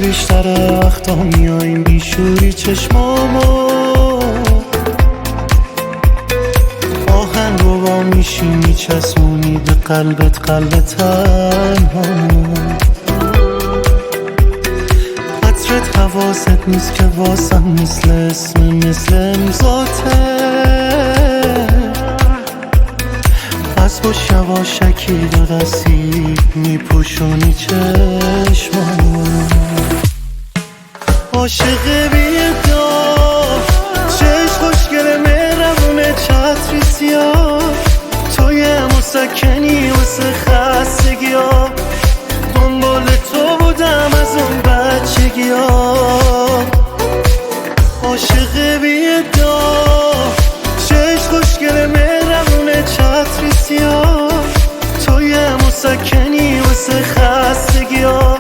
بیشتر وقتا میاییم بیشوری چشمامو آهنگ رو با میشی میچسبونی به قلبت قلب تنهامو عطرت حواست نیست که واسم مثل اسم مثل امضاته از با یواشکی دو دستی میپوشونی چشمامو عاشق بیدار چشم خوشگل مهربونه چتری سیاه توی مسکنی واسه خستگی‌ها دنبال تو بودم از اون بچگی‌ها عاشق بیدار چشم خوشگل مهربونه چتری سیاه توی مسکنی واسه خستگی‌ها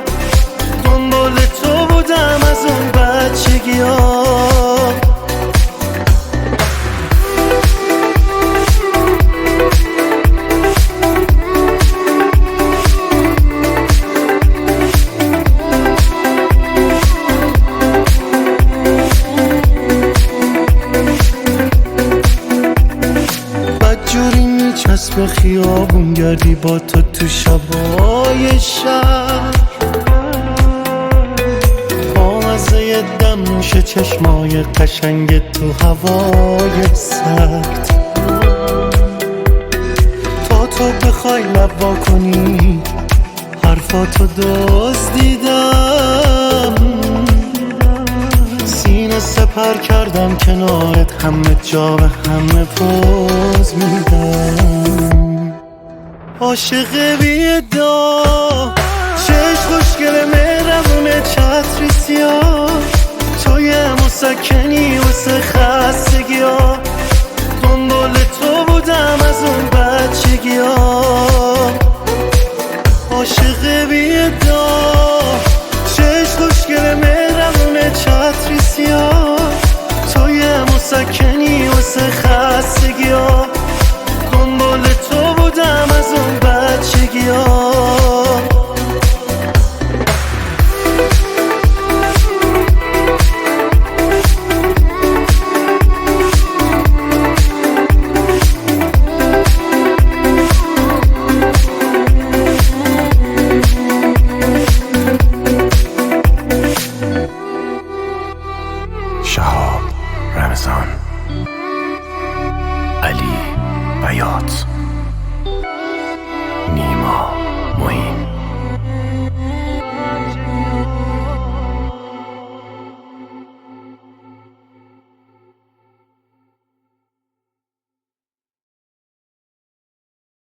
دنبال تو بودم از اون بچگی‌ها بدجوری میچسب خیابون گردی با تو شبای شهر بامزه دم میشه چشمای قشنگ تو هوای سرد تا تو بخوای لب وا کنی حرفاتو دزدیدم سینه سپر کردم کنارت همه جا به همه پوز میدم عاشق بیدار چشم خوشگل مهربونه چتری سیاه توی مسکنی واسه خستگی‌ها دنبال تو بودم از اون بچگی‌ها عاشق بیدار چشم خوشگل مهربونه چتری سیاه توی مسکنی واسه خستگی‌ها دنبال تو بودم از اون بچگی‌ها شهاب رمضان علی بیات